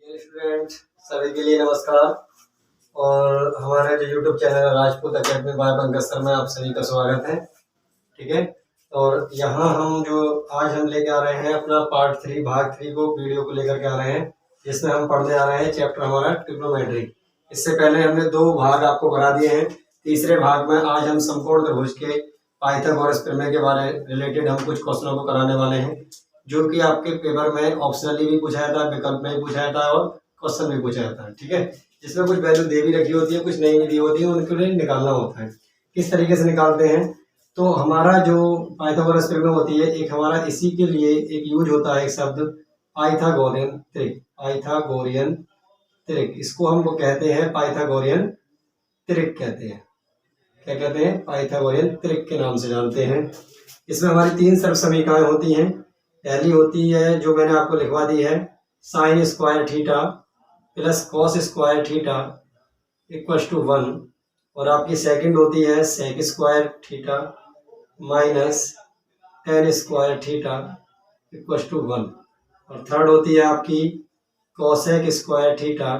Dear student, सभी के लिए नमस्कार। और हमारा जो यूट्यूब चैनल है Rajput academy by Pankaj sir में आप सभी का स्वागत है। ठीक है। और यहाँ हम जो आज हम लेके आ रहे हैं अपना पार्ट 3 भाग 3 को वीडियो को लेकर के आ रहे हैं, जिसमें हम पढ़ने आ रहे हैं चैप्टर हमारा ट्रिग्नोमेट्री। इससे पहले हमने 2 भाग आपको करा दिए हैं। तीसरे भाग में आज हम समकोण त्रिभुज के पाइथागोरस प्रमेय के बारे रिलेटेड हम कुछ क्वेश्चनों को कराने वाले हैं, जो कि आपके पेपर में ऑप्शनली भी पूछा जाता है, विकल्प में भी पूछा जाता है और क्वेश्चन भी पूछा जाता है। ठीक है। जिसमें कुछ वैल्यू दे भी रखी होती है, कुछ नहीं भी दी होती है, उनके लिए निकालना होता है। किस तरीके से निकालते हैं, तो हमारा जो पाइथागोरस प्रमेय होती है, एक हमारा इसी के लिए एक यूज होता है एक शब्द पाइथागोरियन त्रिक। पाइथागोरियन त्रिक, इसको हम कहते हैं पाइथागोरियन त्रिक कहते हैं। क्या कहते हैं? पाइथागोरियन त्रिक के नाम से जानते हैं। इसमें हमारी 3 सर्व समीकरण होती हैं। पहली होती है जो मैंने आपको लिखवा दी है, sine square theta plus cos square theta equals to 1। और आपकी सेकंड होती है sec square theta minus tan square theta equals to 1। और थर्ड होती है आपकी cosec square theta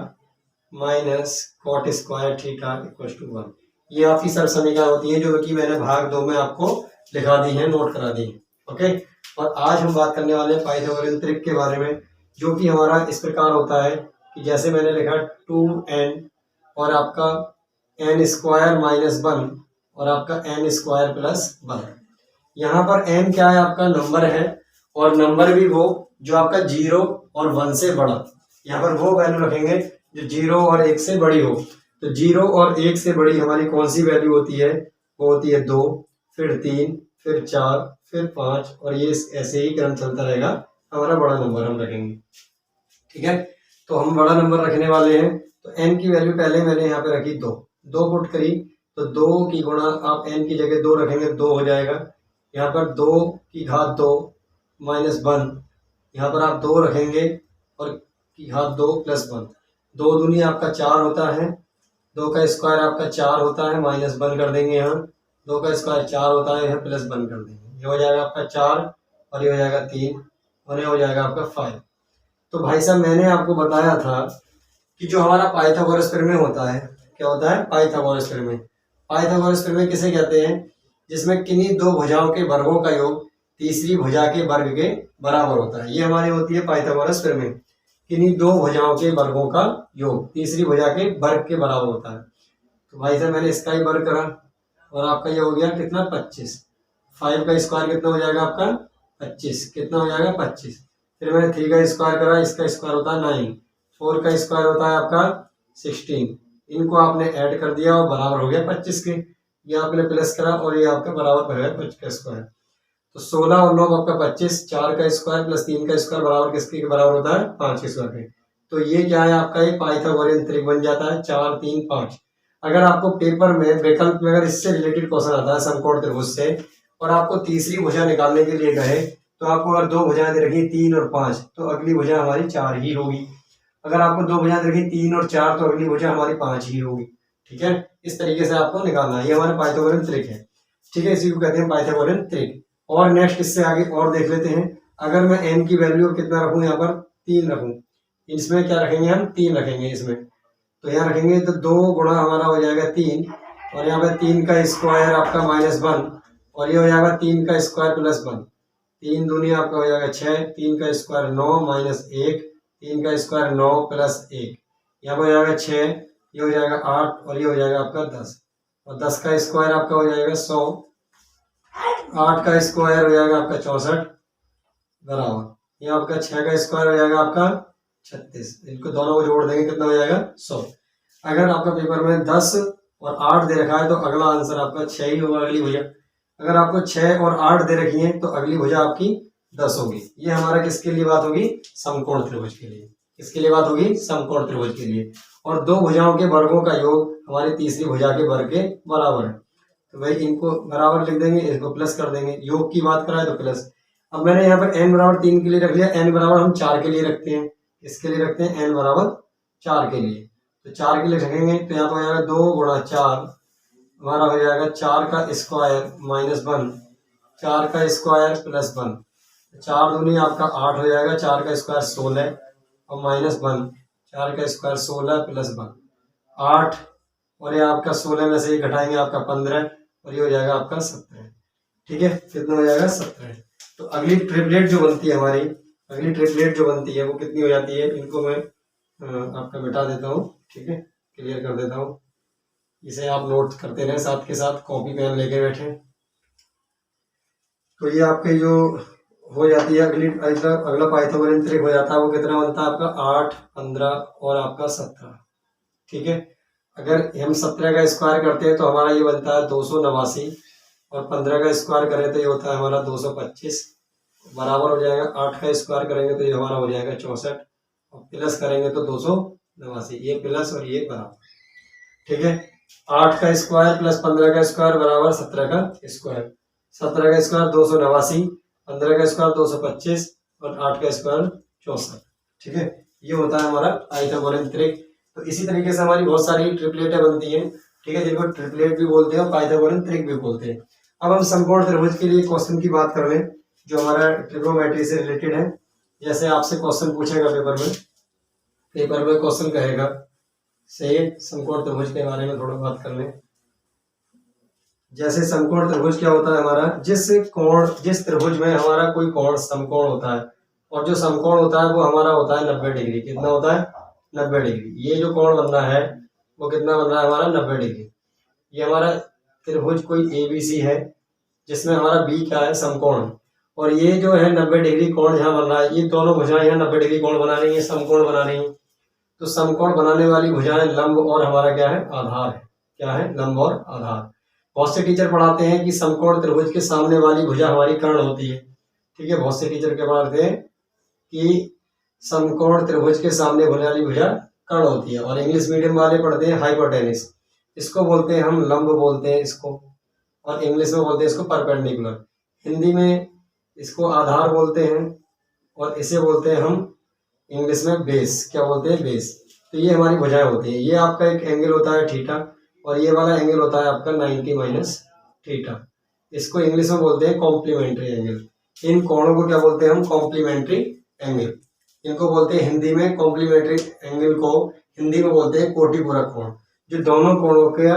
minus cot square theta equals to 1। ये आपकी सर्व समीकरण होती है जो कि मैंने भाग 2 में आपको लिखा दी है, नोट करा दी है। ओके। और आज हम बात करने वाले हैं पाइथागोरियन त्रिक के बारे में, जो कि हमारा इस प्रकार होता है कि जैसे मैंने लिखा 2n और आपका n स्क्वायर माइनस 1 और आपका n स्क्वायर प्लस 1। यहाँ पर n क्या है? आपका नंबर है, और नंबर भी वो जो आपका 0 और 1 से बड़ा। यहाँ पर वो वैल्यू रखेंगे जो 0 और 1 से बड़ी हो। तो 0 और 1 से बड़ी हमारी कौन सी वैल्यू होती है? वो होती है 2, फिर 3, फिर 4, फिर 5, और ये ऐसे ही क्रम चलता रहेगा। हमारा बड़ा नंबर हम रखेंगे। ठीक है। तो हम बड़ा नंबर रखने वाले हैं। तो n की वैल्यू पहले मैंने यहाँ पे रखी 2 पुट करी, तो 2 की गुणा आप n की जगह 2 रखेंगे, 2 हो जाएगा। यहाँ पर 2 की घात 2 माइनस 1, यहाँ पर आप 2 रखेंगे और की घात 2 प्लस 1। 2 दूनी आपका 4 होता है, 2 का स्क्वायर आपका 4 होता है, माइनस 1 कर देंगे यहाँ। 2 का स्क्वायर 4 होता है, यहाँ प्लस 1 कर देंगे। ये हो जाएगा आपका 4 और ये हो जाएगा 3 और ये हो जाएगा आपका 5। तो भाई साहब मैंने आपको बताया था कि जो हमारा पाइथागोरस प्रमेय होता है, क्या होता है? पाइथागोरस प्रमेय। पाइथागोरस प्रमेय किसे कहते हैं? जिसमें किन्हीं 2 भुजाओं के वर्गों का योग तीसरी भुजा के वर्ग के बराबर होता है। ये हमारी होती है पाइथागोरस प्रमेय। किन्हीं 2 भुजाओं के वर्गों का योग तीसरी भुजा के वर्ग के बराबर होता है। तो भाई साहब मैंने इसका ही वर्ग करा और आपका ये हो गया कितना? 25। 5 का स्क्वायर कितना हो जाएगा आपका? 25। कितना हो जाएगा? 25। फिर मैंने 3 का स्क्वायर करा, इसका स्क्वायर होता है 9। 4 का स्क्वायर होता है आपका 16। इनको आपने ऐड कर दिया और बराबर हो गया 25 के। ये आपने प्लस करा और ये आपका बराबर हो गया 25 का स्क्वायर। तो 16 और 9 आपका 25। 4 का स्क्वायर प्लस 3 का स्क्वायर बराबर किसके बराबर होता है? 5 के स्क्वायर के। तो ये क्या है? आपका ये पाइथागोरियन त्रिक बन जाता है 4, 3, 5। अगर आपको पेपर में विकल्प में अगर इससे रिलेटेड क्वेश्चन आता है समकोण त्रिभुज से, और आपको तीसरी भुजा निकालने के लिए कहे, तो आपको अगर 2 भुजाएं दे रखी 3 और 5, तो अगली भुजा हमारी 4 ही होगी। अगर आपको 2 भुजाएं दे रखी 3 और 4, तो अगली भुजा हमारी 5 ही होगी। ठीक है। इस तरीके से आपको निकालना है। ये हमारा पाइथागोरियन त्रिक है। ठीक है। इसी को कहते हैं पाइथागोरियन त्रिक। और नेक्स्ट इससे आगे और देख लेते हैं। अगर मैं n की वैल्यू कितना रखूं? यहाँ पर 3 रखूं। इसमें क्या रखेंगे? हम 3 रखेंगे इसमें। तो यहाँ रखेंगे तो 2 गुणा हमारा हो जाएगा 3, और यहाँ पे 3 का स्क्वायर आपका माइनस 1, और ये हो जाएगा 3 का स्क्वायर प्लस 1। 3 दूनी आपका हो जाएगा 6, 3 का स्क्वायर 9 माइनस 1, 3 का स्क्वायर 9 प्लस 1, यहाँ पर हो जाएगा 6, ये हो जाएगा 8 और ये हो जाएगा आपका 10। और 10 का स्क्वायर आपका हो जाएगा 100, 8 का स्क्वायर हो जाएगा आपका 64 बराबर, ये आपका 6 का स्क्वायर हो जाएगा आपका 36। इनको दोनों को जोड़ देंगे, कितना हो जाएगा? 100। अगर आपका पेपर में 10 और 8 दे रखा है तो अगला आंसर आपका 6 ही होगा, अगली भुजा। अगर आपको 6 और 8 दे रखी है तो अगली भुजा आपकी 10 होगी। ये हमारा किसके लिए बात होगी? समकोण त्रिभुज के लिए। किसके लिए बात होगी? समकोण त्रिभुज के लिए। और 2 भुजाओं के वर्गों का योग हमारी तीसरी भुजा के वर्ग के बराबर है। तो भाई इनको बराबर लिख देंगे, इसको प्लस कर देंगे। योग की बात कराए तो प्लस। अब मैंने यहाँ पर n बराबर 3 के लिए रख लिया, n बराबर हम 4 के लिए रखते हैं। इसके लिए रखते हैं n बराबर 4 के लिए। तो 4 के लिए रखेंगे तो यहाँ पर हो जाएगा 2 गुणा 4, हमारा हो जाएगा 4 का स्क्वायर माइनस 1, 4 का स्क्वायर प्लस 1। 4 दूनी आपका 8 हो जाएगा, 4 का स्क्वायर 16 और माइनस 1, 4 का स्क्वायर 16 प्लस 8, और ये आपका 16 में से ये घटाएंगे आपका 15, और ये हो जाएगा आपका 17। ठीक है, कितना हो जाएगा 17। तो अगली ट्रिपलेट जो बनती है हमारी, अगली ट्रिपलेट जो बनती है वो कितनी हो जाती है, इनको मैं आपका मिटा देता हूँ। ठीक है, क्लियर कर देता हूँ, इसे आप नोट करते रहे, साथ के साथ कॉपी पेन लेके बैठे। तो ये आपके जो हो जाती है अगला पाइथागोरन त्रिक हो जाता है, वो कितना बनता है आपका 8, 15 और आपका 17। ठीक है, अगर हम 17 का स्क्वायर करते हैं तो हमारा ये बनता है 289, और 15 का स्क्वायर करें तो ये होता है हमारा 225, बराबर हो जाएगा 8 का स्क्वायर करेंगे तो ये हमारा हो जाएगा 64, और प्लस करेंगे तो 289, ये प्लस और ये बराबर। ठीक है, 8 का स्क्वायर प्लस 15 का स्क्वायर बराबर 17 का स्क्वायर। 17 का स्क्वायर 289, 15 का स्क्वायर 225 और 8 का स्क्वायर 64। ठीक है, ये होता है हमारा पाइथागोरन त्रिक। तो इसी तरीके से हमारी बहुत सारी ट्रिपलेटें बनती हैं। ठीक है, जिनको ट्रिपलेट भी बोलते हैं और पाइथागोरन त्रिक भी बोलते हैं। अब हम समकोण त्रिभुज के लिए क्वेश्चन की बात कर लें जो हमारा ट्रिग्नोमेट्री से रिलेटेड है। जैसे आपसे क्वेश्चन पूछेगा पेपर में क्वेश्चन कहेगा, सही है, समकोण त्रिभुज के बारे में थोड़ा बात कर लें। जैसे समकोण त्रिभुज क्या होता है हमारा, जिस त्रिभुज में हमारा कोई कोण समकोण होता है, और जो समकोण होता है वो हमारा होता है 90 डिग्री। कितना होता है, 90 डिग्री। ये जो कोण बन रहा है वो कितना बन रहा है हमारा 90 डिग्री। ये हमारा त्रिभुज कोई ABC है जिसमें हमारा B क्या है, समकोण, और ये जो है 90 डिग्री कोण जहाँ बन रहा है, ये दोनों भुजाएं यहाँ 90 डिग्री कोण बना रही है, समकोण बना रही है। तो समकोण बनाने वाली भुजाएं लंब और हमारा क्या है, आधार है। क्या है, लंब और आधार। बहुत से टीचर पढ़ाते हैं कि समकोण त्रिभुज के सामने वाली भुजा हमारी कर्ण होती है। ठीक है, बहुत से टीचर क्या पढ़ाते हैं कि समकोण त्रिभुज के सामने वाली भुजा कर्ण होती है, और इंग्लिश मीडियम वाले पढ़ते हैं हाइपोटेनिस। इसको बोलते हैं हम लंब बोलते हैं इसको, और इंग्लिश में बोलते हैं इसको परपेंडिकुलर। हिंदी में इसको आधार बोलते हैं, और इसे बोलते हैं हम इंग्लिश में बेस। क्या बोलते हैं, बेस। तो ये हमारी भुजाएं होती हैं। ये आपका एक एंगल होता है थीटा, और ये वाला एंगल होता है आपका 90 माइनस थीटा। इसको इंग्लिश में बोलते हैं कॉम्प्लीमेंट्री एंगल। इन कोणों को क्या बोलते हैं हम, कॉम्प्लीमेंट्री एंगल। इनको बोलते हैं हिंदी में, कॉम्प्लीमेंट्री एंगल को हिंदी में बोलते हैं कोटिपूरक कोण। जो दोनों कोणों का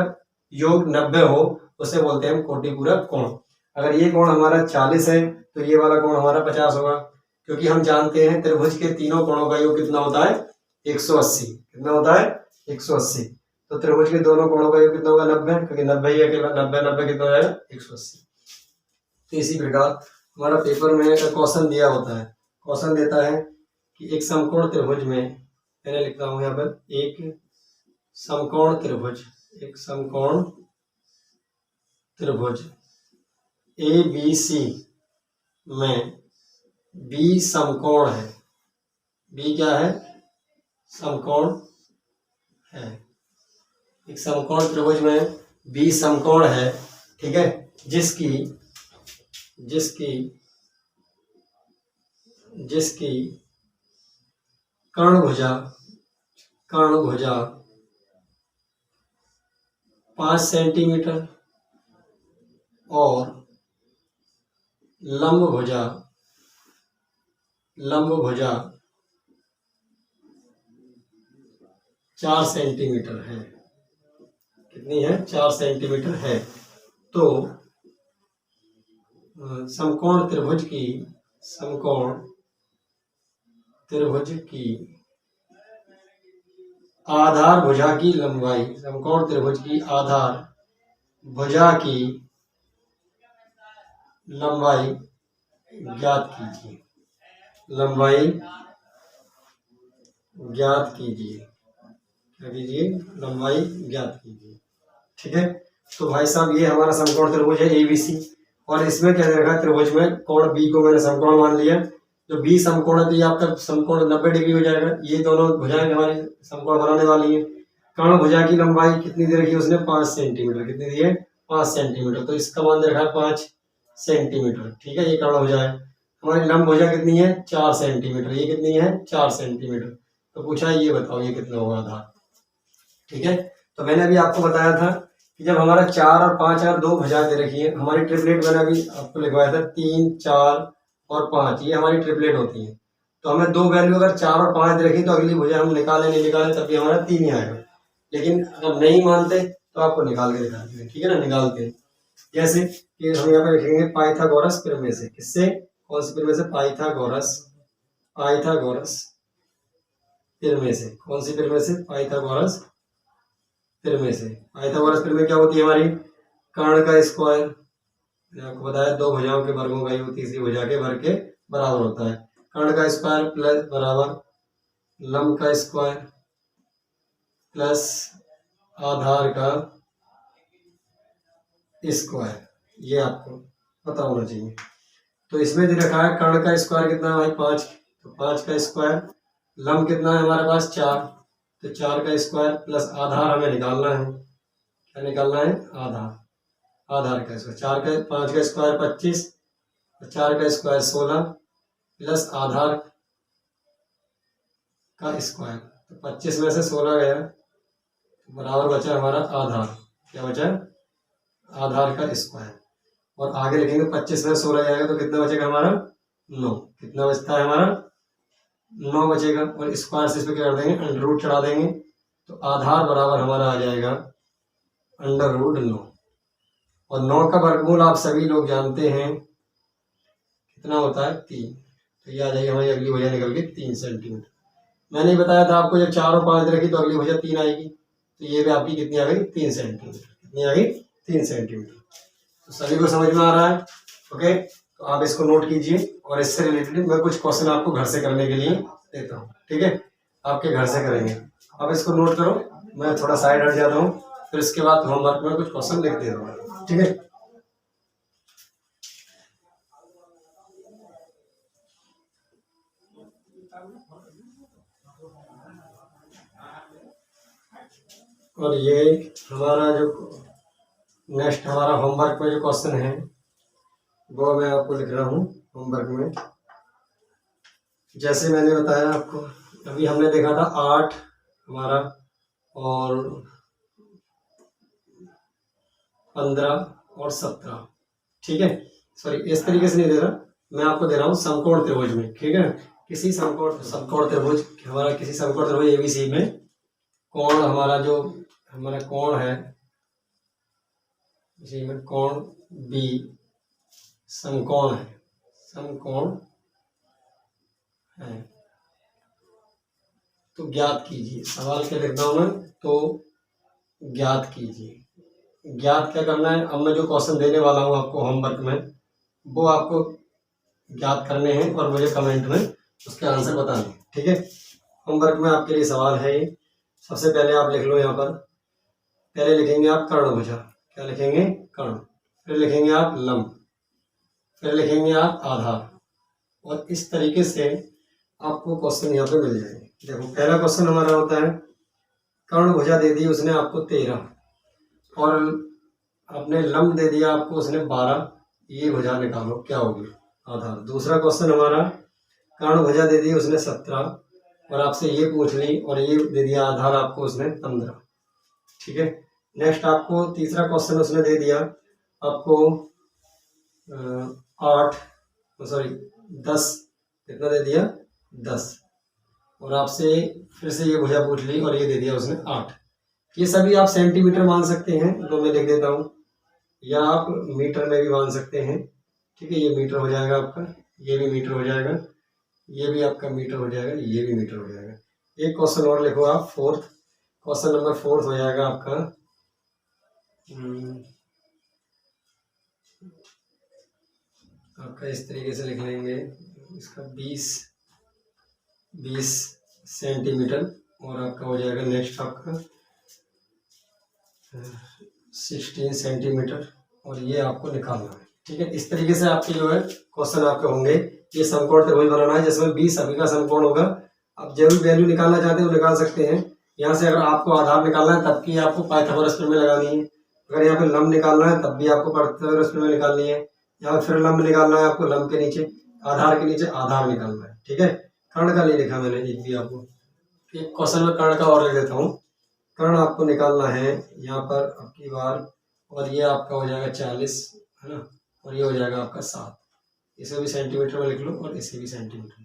योग 90 हो उसे बोलते हैं हम कोटिपूरक कोण। अगर ये कोण हमारा 40 है तो ये वाला कोण हमारा 50 होगा, क्योंकि हम जानते हैं त्रिभुज के तीनों कोणों का योग कितना होता है, 180। कितना होता है, 180। तो त्रिभुज के दोनों कोणों का योग कितना होगा, 90, क्योंकि 90 ही अकेला 90 कितना हो जाएगा, 180। तो इसी प्रकार हमारा पेपर में क्वेश्चन दिया होता है, क्वेश्चन देता है कि एक समकोण त्रिभुज में, मैंने लिखता हूँ यहाँ पर, एक समकोण त्रिभुज, एक समकोण त्रिभुज ABC में B समकोण है। B क्या है, समकोण है। एक समकोण त्रिभुज में B समकोण है। ठीक है, जिसकी कर्ण भुजा 5 सेंटीमीटर और लंब भुजा 4 सेंटीमीटर है। कितनी है, 4 सेंटीमीटर है। तो समकोण त्रिभुज की आधार भुजा की लंबाई, समकोण त्रिभुज की आधार भुजा की लंबाई ज्ञात कीजिए। लंबाई ज्ञात कीजिए। क्या कीजिए, लंबाई ज्ञात कीजिए। ठीक है, तो भाई साहब ये हमारा समकोण त्रिभुज है ABC, और इसमें क्या देखा, त्रिभुज में कोण B को मैंने समकोण मान लिया। जो B समकोण है तो ये आपका समकोण 90 डिग्री हो जाएगा। ये दोनों भुजाएं हमारी समकोण बनाने वाली है। कर्ण भुजा की लंबाई कितनी दे रखी है उसने, 5 सेंटीमीटर। कितनी दी है, 5 सेंटीमीटर। तो इसका मान दे रखा है 5 सेंटीमीटर। ठीक है, ये कर्ण भुजा है। हमारी लंब भुजा कितनी है, 4 सेंटीमीटर। ये कितनी है, 4 सेंटीमीटर। तो पूछा ये बताओ ये कितना होगा आधार। ठीक है, तो मैंने अभी आपको बताया था कि जब हमारा 4 और 5 और 2 भुजाएं दे रखी है, हमारी ट्रिपलेट मैंने अभी आपको लिखवाया था 3, 4 और 5, ये हमारी ट्रिपलेट होती है। तो हमें दो वैल्यू अगर 4 और 5 रखी तो अगली भुजा हम निकालें नहीं निकालें तब भी हमारा 3 ही आएगा। लेकिन अगर नहीं मानते तो आपको निकाल के दिखाते हैं, ठीक है ना, निकालते हैं। जैसे कि हम यहाँ पे लिखेंगे पाइथागोरस प्रमेय से, किससे, कौन से प्रमेय से, पाइथागोरस प्रमेय से, कौन सी प्रमेय से, पाइथागोरस प्रमेय से। पाइथागोरस प्रमेय क्या होती है हमारी, कर्ण का स्क्वायर, मैंने आपको बताया दो भुजाओं के वर्गों का योग तीसरी भुजा के वर्ग के बराबर होता है। कर्ण का स्क्वायर प्लस बराबर लंब का स्क्वायर प्लस आधार का स्क्वायर, ये आपको पता होना चाहिए। तो इसमें दे रखा है कर्ण का स्क्वायर कितना है भाई 5, तो 5 का स्क्वायर, लंब कितना है हमारे पास 4, तो 4 का स्क्वायर प्लस आधार हमें निकालना है, क्या निकालना है, आधार का स्क्वायर। 4 का 5 का स्क्वायर 25, 4 का स्क्वायर 16 प्लस आधार का स्क्वायर, तो 25 में से 16 गया तो बराबर बचा हमारा आधार, क्या बचा, आधार का स्क्वायर। और आगे लिखेंगे 25 में 16 जाएगा तो कितना बचेगा हमारा 9, कितना बचता है हमारा 9 बचेगा। और स्क्वायर से इस पर क्या कर देंगे, अंडर रूट चढ़ा देंगे, तो आधार बराबर हमारा आ जाएगा अंडर रूट 9। और 9 का वर्गमूल आप सभी लोग जानते हैं कितना होता है 3, तो ये आ जाएगी हमारी अगली भुजा निकल के 3 सेंटीमीटर। मैंने ही बताया था आपको जब 4 और 5 रखी तो अगली भुजा 3 आएगी, तो ये भी आपकी कितनी आ गई 3 सेंटीमीटर, कितनी आ गई 3 सेंटीमीटर। तो सभी को समझ में आ रहा है, ओके। तो आप इसको नोट कीजिए और इससे रिलेटेड मैं कुछ क्वेश्चन आपको घर से करने के लिए देता हूँ, ठीक है, आपके घर से करेंगे। आप इसको नोट करो, मैं थोड़ा साइड हट जाता हूँ, फिर इसके बाद होमवर्क में कुछ क्वेश्चन लिख दे रहा हूँ, ठीक है। और ये हमारा जो नेक्स्ट हमारा होमवर्क में जो क्वेश्चन है वो मैं आपको लिख रहा हूँ होमवर्क में। जैसे मैंने बताया आपको, अभी हमने देखा था 8 हमारा और 15 और 17, ठीक है। सॉरी इस तरीके से नहीं दे रहा, मैं आपको दे रहा हूँ समकोण त्रिभुज में, ठीक है। किसी समकोण त्रिभुज, हमारा किसी समकोण त्रिभुज एबीसी में कोण, हमारा जो हमारा कोण है इसी में कोण बी समकोण है, समकोण है, तो ज्ञात कीजिए। सवाल क्या लिखता हूं मैं, तो ज्ञात कीजिए। ज्ञात क्या करना है, अब मैं जो क्वेश्चन देने वाला हूं आपको होमवर्क में वो आपको ज्ञात करने हैं और मुझे कमेंट में उसके आंसर बताने हैं, ठीक है। होमवर्क में आपके लिए सवाल है ये। सबसे पहले आप लिख लो यहाँ पर, पहले लिखेंगे आप कर्णभुजा, क्या लिखेंगे, कर्ण, फिर लिखेंगे आप लंब, फिर लिखेंगे आप आधार, और इस तरीके से आपको क्वेश्चन यहाँ पे मिल जाएंगे। देखो पहला क्वेश्चन हमारा होता है कर्णभुजा दे दी उसने आपको 13 और आपने लंब दे दिया आपको उसने 12, ये भुजा निकालो क्या होगी, आधार। दूसरा क्वेश्चन हमारा कर्णभुजा दे दी उसने 17 और आपसे ये पूछ ली और ये दे दिया आधार आपको उसने 15, ठीक है। नेक्स्ट आपको तीसरा क्वेश्चन उसने दे दिया आपको 10, कितना दे दिया 10, और आपसे फिर से ये भुजा पूछ ली और ये दे दिया उसने 8। ये सभी आप सेंटीमीटर मान सकते हैं, तो मैं लिख देता हूँ, या आप मीटर में भी मान सकते हैं, ठीक है। ये मीटर हो जाएगा आपका, ये भी मीटर हो जाएगा, ये भी आपका मीटर हो जाएगा, ये भी मीटर हो जाएगा। एक क्वेश्चन और लिखो आप, फोर्थ क्वेश्चन नंबर 4 हो जाएगा आपका इस तरीके से लिख लेंगे इसका 20 सेंटीमीटर, और आपका हो जाएगा नेक्स्ट आपका 16 सेंटीमीटर, और ये आपको निकालना है, ठीक है। इस तरीके से आपके जो है क्वेश्चन आपके होंगे। ये समकोण त्रिभुज बनाना है जिसमें 20 सभी का समकोण होगा। आप जो भी वैल्यू निकालना चाहते हैं वो निकाल सकते हैं। यहाँ से अगर आपको आधार निकालना है तब की आपको पाइथागोरस प्रमेय लगानी है, अगर यहाँ पे लंब निकालना है तब भी आपको पाइथागोरस प्रमेय निकालनी है, या फिर लंब निकालना है आपको लंब के नीचे, आधार के नीचे आधार निकालना है, ठीक है। कर्ण का नहीं लिखा मैंने एक भी आपको, एक क्वेश्चन में कर्ण का और लिख देता हूँ। कर्ण आपको निकालना है यहाँ पर आपकी बार, और ये आपका हो जाएगा 40, है ना, और ये हो जाएगा आपका 7। इसे भी सेंटीमीटर में लिख लो और इसे भी सेंटीमीटर।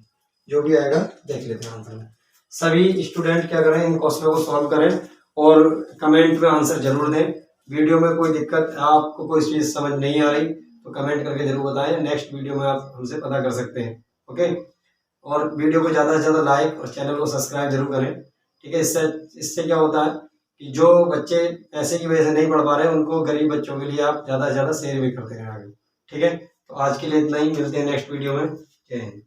जो भी आएगा देख लेते हैं आंसर में। सभी स्टूडेंट क्या करें, इन क्वेश्चनों को सॉल्व करें और कमेंट में आंसर जरूर दें। वीडियो में कोई दिक्कत, आपको कोई चीज़ समझ नहीं आ रही तो कमेंट करके जरूर बताएं, नेक्स्ट वीडियो में आप हमसे पता कर सकते हैं। ओके, और वीडियो को ज़्यादा से ज़्यादा लाइक और चैनल को सब्सक्राइब जरूर करें। ठीक है, इससे क्या होता है कि जो बच्चे पैसे की वजह से नहीं पढ़ पा रहे हैं उनको, गरीब बच्चों के लिए आप ज़्यादा से ज़्यादा शेयर भी करते रहें आगे। ठीक है, तो आज के लिए इतना ही, मिलते हैं नेक्स्ट वीडियो में। जय हिंद।